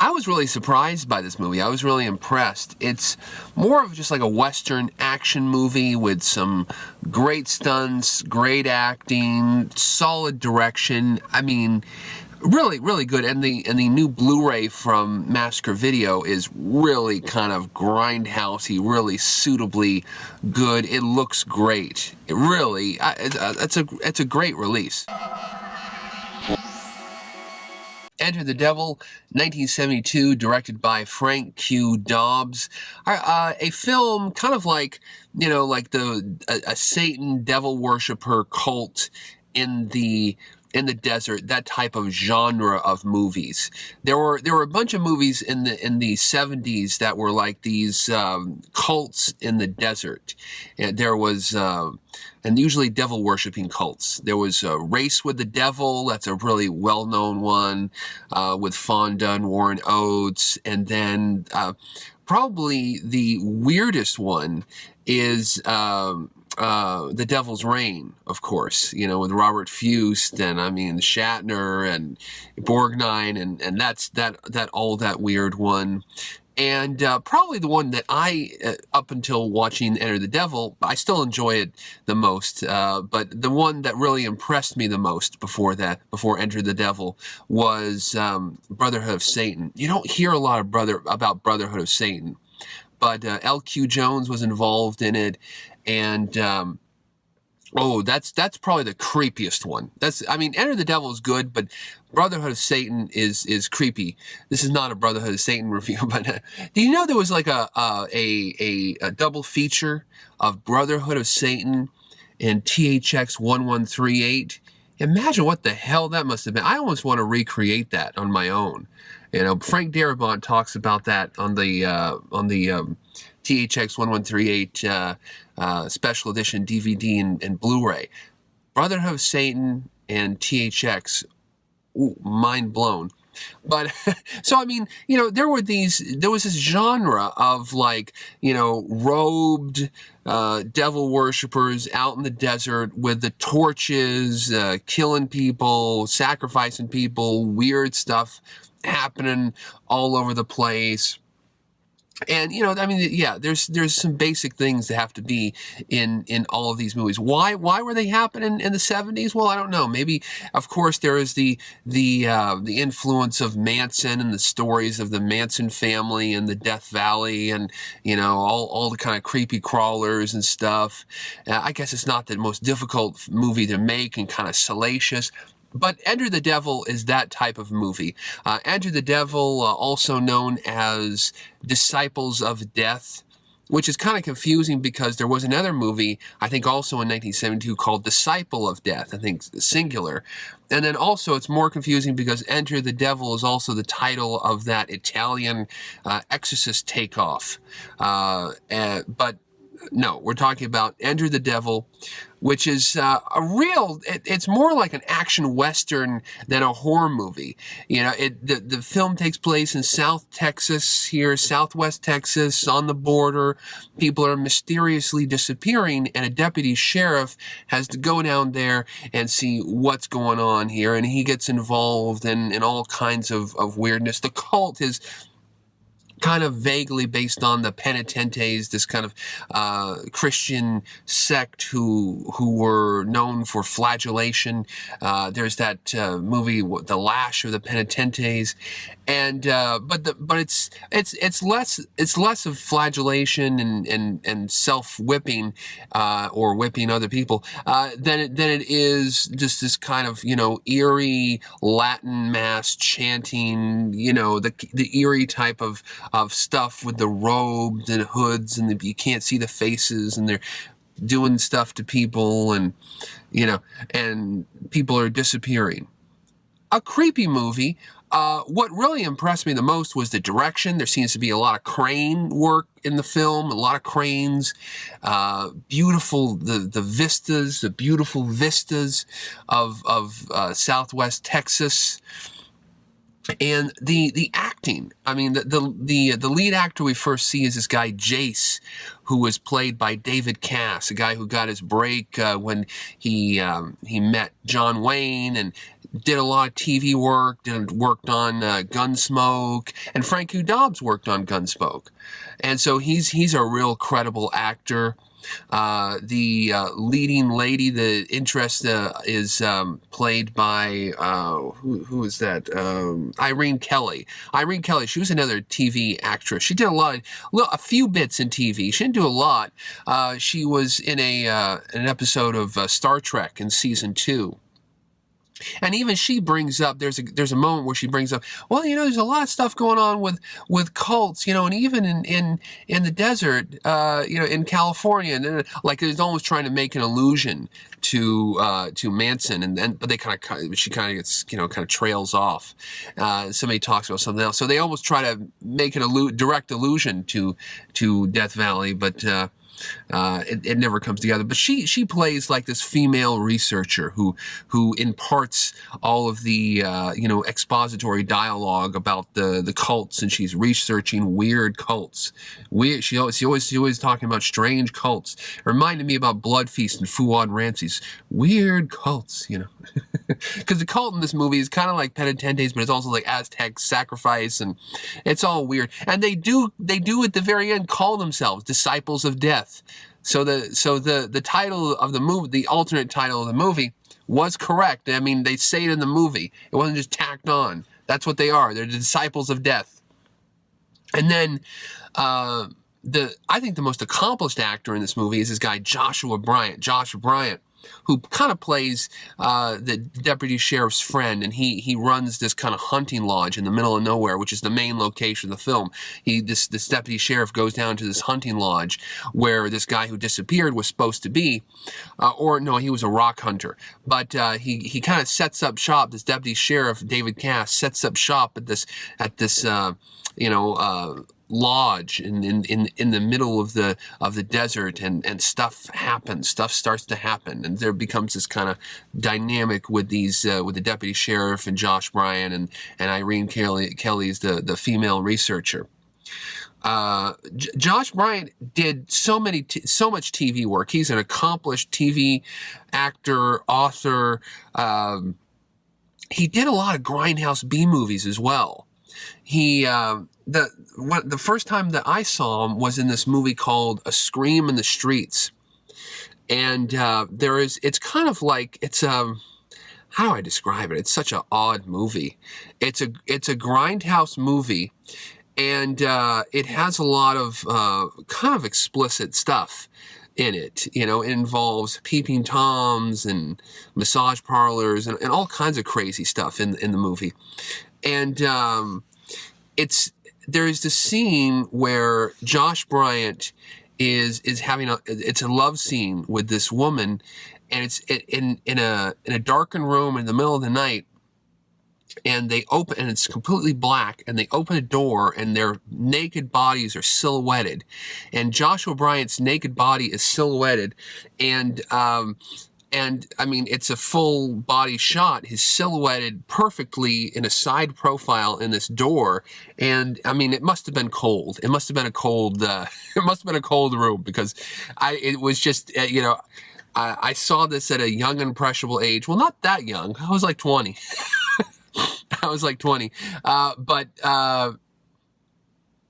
I was really surprised by this movie. I was really impressed. It's more of just like a Western action movie with some great stunts, great acting, solid direction. I mean, really, really good. And the new Blu-ray from Massacre Video is really kind of grindhousey, really suitably good. It looks great. It really, it's a great release. Enter the Devil, 1972, directed by Frank Q. Dobbs. A film kind of like, you know, like a Satan devil worshiper cult in the desert, that type of genre of movies. There were a bunch of movies in the 70s that were like these cults in the desert. And there was and usually devil worshipping cults. There was Race with the Devil. That's a really well-known one with Fonda and Warren Oates. And then probably the weirdest one is The Devil's Reign, of course, you know, with Robert Fust and, I mean, Shatner and Borgnine, and that's that weird one. And probably the one that I, up until watching Enter the Devil, I still enjoy it the most. But the one that really impressed me the most before Enter the Devil was Brotherhood of Satan. You don't hear a lot about Brotherhood of Satan, but L.Q. Jones was involved in it, and oh, that's probably the creepiest one. I mean, Enter the Devil is good, but Brotherhood of Satan is creepy. This is not a Brotherhood of Satan review, but do you know there was like a double feature of Brotherhood of Satan and THX 1138? Imagine what the hell that must have been. I almost want to recreate that on my own. You know, Frank Darabont talks about that on the THX 1138 special edition DVD and Blu-ray. Brotherhood of Satan and THX, ooh, mind blown. But so I mean, you know, there was this genre of, like, you know, robed devil worshippers out in the desert with the torches, killing people, sacrificing people, weird stuff happening all over the place. And, you know, I mean, yeah, there's some basic things that have to be in all of these movies. Why were they happening in the 70s? Well, I don't know. Maybe, of course, there is the influence of Manson and the stories of the Manson family and the Death Valley and, you know, all the kind of creepy crawlers and stuff. I guess it's not the most difficult movie to make and kind of salacious. But Enter the Devil is that type of movie. Enter the Devil, also known as Disciples of Death, which is kind of confusing because there was another movie, I think also in 1972, called Disciple of Death, I think singular. And then also it's more confusing because Enter the Devil is also the title of that Italian Exorcist takeoff. But no, we're talking about Enter the Devil, which is it's more like an action western than a horror movie. You know, the film takes place in South Texas here, Southwest Texas, on the border. People are mysteriously disappearing, and a deputy sheriff has to go down there and see what's going on here, and he gets involved in all kinds of weirdness. The cult is kind of vaguely based on the penitentes, this kind of Christian sect who were known for flagellation. There's that movie, The Lash of the Penitentes, and but it's less of flagellation and self whipping or whipping other people than it is just this kind of, you know, eerie Latin mass chanting, you know, the eerie type of stuff with the robes and hoods, and you can't see the faces, and they're doing stuff to people, and, you know, and people are disappearing. A creepy movie. What really impressed me the most was the direction. There seems to be a lot of crane work in the film, a lot of cranes, beautiful, the vistas, the beautiful vistas of Southwest Texas. And the acting, I mean, the lead actor we first see is this guy Jace, who was played by David Cass, a guy who got his break when he met John Wayne and did a lot of TV work, worked on Gunsmoke, and Frankie Dobbs worked on Gunsmoke. And so he's a real credible actor. The leading lady, the interest is played by who is that? Irene Kelly. Irene Kelly. She was another TV actress. She did a few bits in TV. She didn't do a lot. She was in an episode of Star Trek in season 2. And even she brings up, there's a moment where she brings up, well, there's a lot of stuff going on with cults, and even in the desert, in California, and then, like, there's almost trying to make an allusion to Manson, but she kind of gets, kind of trails off. Somebody talks about something else, so they almost try to make an direct allusion to Death Valley, but it never comes together. But she plays like this female researcher who imparts all of the expository dialogue about the cults, and she's researching weird cults. She's always talking about strange cults. It reminded me about Blood Feast and Fuad Ramsey's weird cults, because the cult in this movie is kind of like Penitentes, but it's also like Aztec sacrifice, and it's all weird. And they do at the very end call themselves Disciples of Death. So the title of the movie, the alternate title of the movie, was correct. I mean, they say it in the movie. It wasn't just tacked on. That's what they are. They're the Disciples of Death. And then I think the most accomplished actor in this movie is this guy Joshua Bryant. Joshua Bryant, who kind of plays the deputy sheriff's friend, and he runs this kind of hunting lodge in the middle of nowhere, which is the main location of the film. This deputy sheriff goes down to this hunting lodge where this guy who disappeared was supposed to be, or no, he was a rock hunter. But he kind of sets up shop. This deputy sheriff, David Cass, sets up shop at this lodge in the middle of the desert, and stuff happens. Stuff starts to happen, and there becomes this kind of dynamic with the deputy sheriff and Josh Bryant and Irene Kelly's the female researcher. Josh Bryant did so much TV work. He's an accomplished TV actor, author. He did a lot of grindhouse B movies as well. The first time that I saw him was in this movie called A Scream in the Streets, and it's kind of like, how do I describe it? It's such an odd movie. It's a grindhouse movie, and it has a lot of kind of explicit stuff in it. It involves peeping toms and massage parlors and all kinds of crazy stuff in the movie, and there's this scene where Josh Bryant is having it's a love scene with this woman, and it's in a darkened room in the middle of the night, and they open, and it's completely black, and they open a door, and their naked bodies are silhouetted, and Joshua Bryant's naked body is silhouetted, and I mean, it's a full body shot. He's silhouetted perfectly in a side profile in this door. And I mean, it must have been cold. It must have been a cold, it must have been a cold room, because it was just, I saw this at a young, impressionable age. Well, not that young. I was like 20. I was like 20.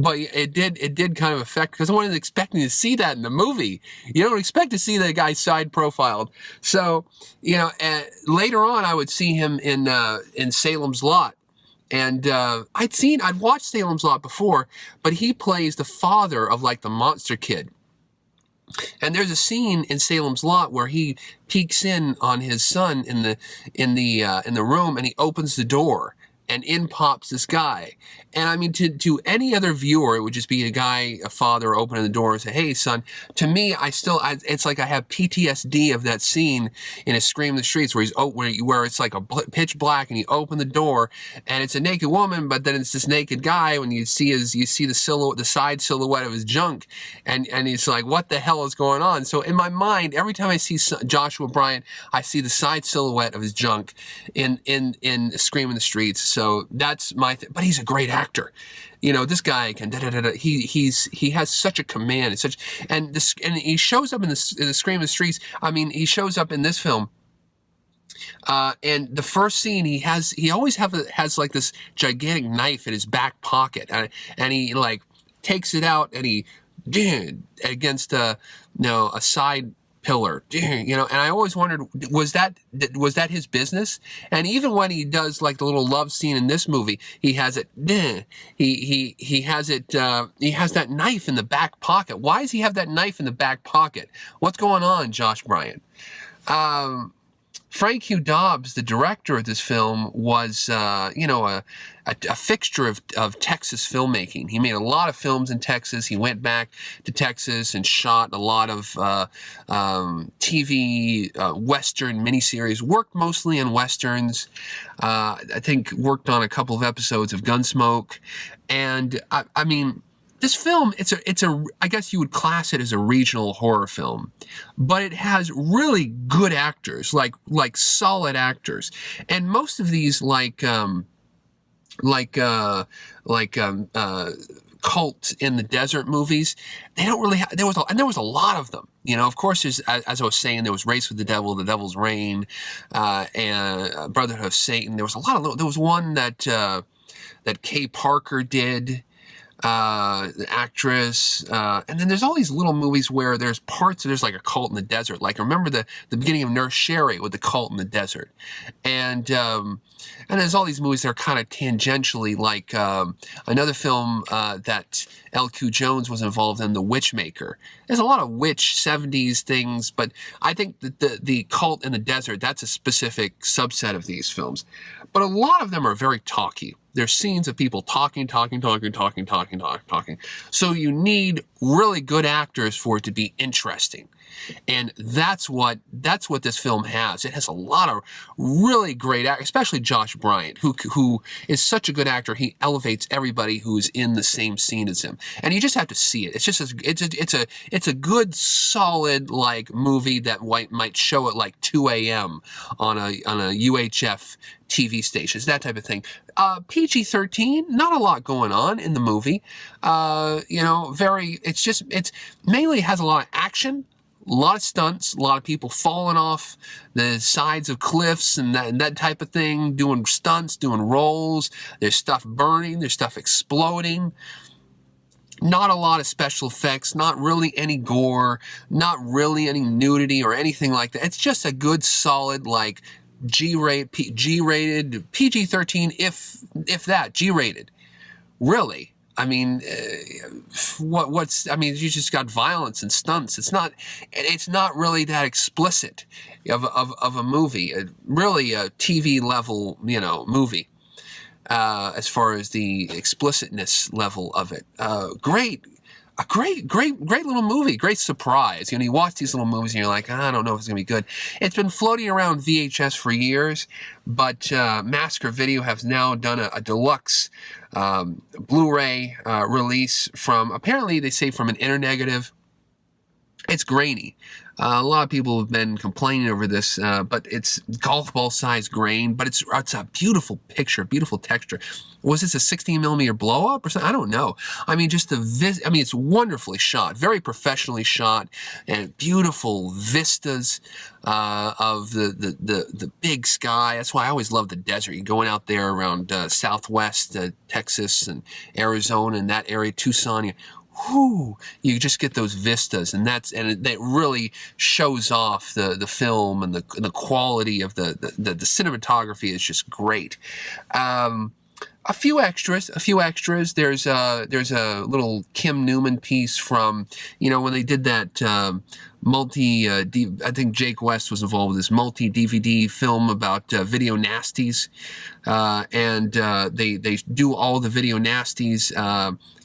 But it did kind of affect, because I wasn't expecting to see that in the movie. You don't expect to see that guy side profiled. So, later on I would see him in Salem's Lot. And I'd watched Salem's Lot before, but he plays the father of like the monster kid. And there's a scene in Salem's Lot where he peeks in on his son in the room, and he opens the door, and in pops this guy. And I mean, to any other viewer, it would just be a father opening the door and say, "Hey, son." To me, it's like I have PTSD of that scene in A Scream in the Streets where it's like a pitch black, and you open the door, and it's a naked woman, but then it's this naked guy. When you see the side silhouette of his junk, and it's like, what the hell is going on? So in my mind, every time I see Joshua Bryant, I see the side silhouette of his junk in A Scream in the Streets. So that's my but he's a great actor. You know, this guy can he has such a command, and he shows up in the Scream of the Streets. I mean, he shows up in this film. And the first scene, he always has like this gigantic knife in his back pocket, and he like takes it out and he against a side pillar, and I always wondered, was that his business? And even when he does like the little love scene in this movie, he has it, he has that knife in the back pocket. Why does he have that knife in the back pocket? What's going on, Josh Bryant? Frank Hugh Dobbs, the director of this film, was, a fixture of Texas filmmaking. He made a lot of films in Texas. He went back to Texas and shot a lot of TV, Western miniseries, worked mostly in Westerns. I think worked on a couple of episodes of Gunsmoke. And, I mean, this film, I guess you would class it as a regional horror film, but it has really good actors, like solid actors, and most of these cult in the desert movies, they don't really have, there was a lot of them. Of course, as I was saying, there was Race with the Devil, The Devil's Reign, and Brotherhood of Satan. There was a lot of, there was one that Kay Parker did. The actress, and then there's all these little movies where there's like a cult in the desert. Like, remember the beginning of Nurse Sherry with the cult in the desert, and there's all these movies that are kind of tangentially, like another film that L.Q. Jones was involved in, The Witchmaker. There's a lot of witch 70s things, but I think that the cult in the desert, that's a specific subset of these films. But a lot of them are very talky. There's scenes of people talking. So you need really good actors for it to be interesting. And that's what this film has. It has a lot of really great actors, especially Josh Bryant, who is such a good actor. He elevates everybody who's in the same scene as him. And you just have to see it. It's a good, solid, like, movie that might show at like 2 a.m. on a UHF TV stations, that type of thing. PG-13, not a lot going on in the movie. It's mainly has a lot of action, a lot of stunts, a lot of people falling off the sides of cliffs and that type of thing, doing stunts, doing rolls. There's stuff burning, there's stuff exploding. Not a lot of special effects, not really any gore, not really any nudity or anything like that. It's just a good, solid, like, G-rated, PG-13, if that, G-rated. Really. I mean, you just got violence and stunts. It's not really that explicit of a movie. Really a TV level, movie, as far as the explicitness level of it. A great little movie, great surprise. You watch these little movies and you're like, I don't know if it's gonna be good. It's been floating around VHS for years, but Massacre Video has now done a deluxe Blu-ray release from, apparently they say, from an Internegative. It's grainy. A lot of people have been complaining over this, but it's golf ball size grain, but it's a beautiful picture, beautiful texture. Was this a 16 millimeter blow up or something? I don't know. I mean, just it's wonderfully shot, very professionally shot, and beautiful vistas of the big sky. That's why I always love the desert. You're going out there around southwest Texas and Arizona and that area, Tucson. You just get those vistas, and that really shows off the film, and the quality of the cinematography is just great. A few extras. There's a little Kim Newman piece from, when they did that I think Jake West was involved with this multi-DVD film about video nasties, and they do all the video nasties.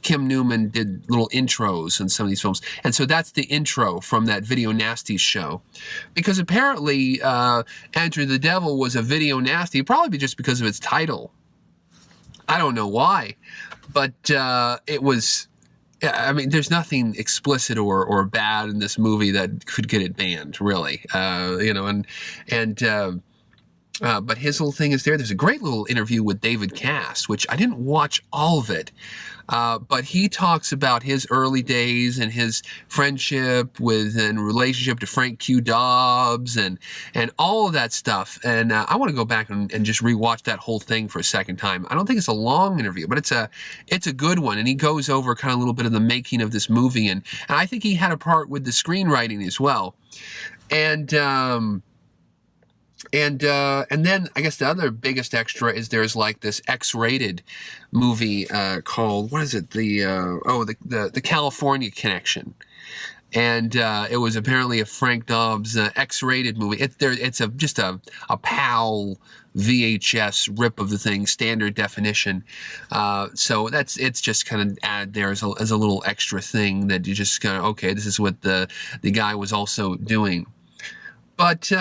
Kim Newman did little intros in some of these films. And so that's the intro from that Video Nasties show. Because apparently Enter the Devil was a video nasty, probably just because of its title. I don't know why, but it was... I mean, there's nothing explicit or bad in this movie that could get it banned, really. But his little thing is there. There's a great little interview with David Cass, which I didn't watch all of it. But he talks about his early days and his friendship with and relationship to Frank Q. Dobbs and all of that stuff. And I want to go back and just rewatch that whole thing for a second time. I don't think it's a long interview, but it's a good one. And he goes over kind of a little bit of the making of this movie. And I think he had a part with the screenwriting as well. And then I guess the other biggest extra is there's like this X-rated movie called, what is it? The California Connection. And it was apparently a Frank Dobbs X-rated movie. It's just a PAL VHS rip of the thing, standard definition. So it's just kind of added there as a little extra thing that you just kind of, okay, this is what the guy was also doing. But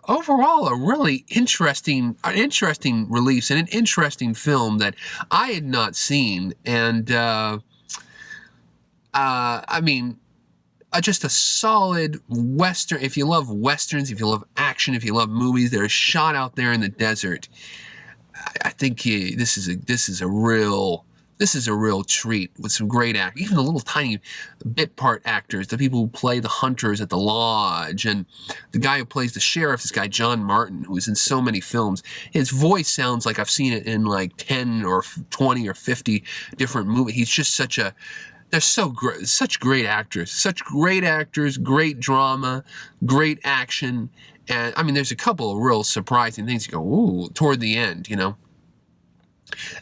overall, a really interesting release and an interesting film that I had not seen. And I mean, just a solid Western. If you love Westerns, if you love action, if you love movies that are shot out there in the desert, I think this is a real treat with some great actors, even the little tiny bit part actors, the people who play the hunters at the lodge, and the guy who plays the sheriff, this guy John Martin, who is in so many films. His voice sounds like I've seen it in like 10 or 20 or 50 different movies. He's just they're so great, such great actors, great drama, great action. And I mean, there's a couple of real surprising things you go, ooh, toward the end, you know.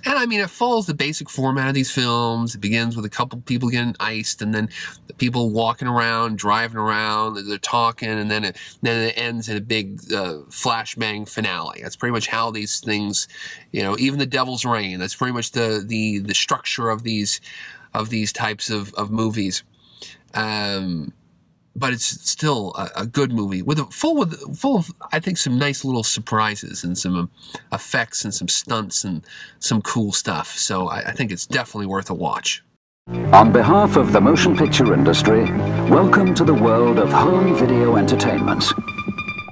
And I mean, it follows the basic format of these films. It begins with a couple people getting iced, and then the people walking around, driving around, they're talking, and then it ends in a big flashbang finale. That's pretty much how these things, you know, even The Devil's Reign. That's pretty much the structure of these types of movies. But it's still a good movie full of I think some nice little surprises and some effects and some stunts and some cool stuff. So I think it's definitely worth a watch. On behalf of the motion picture industry, welcome to the world of home video entertainment.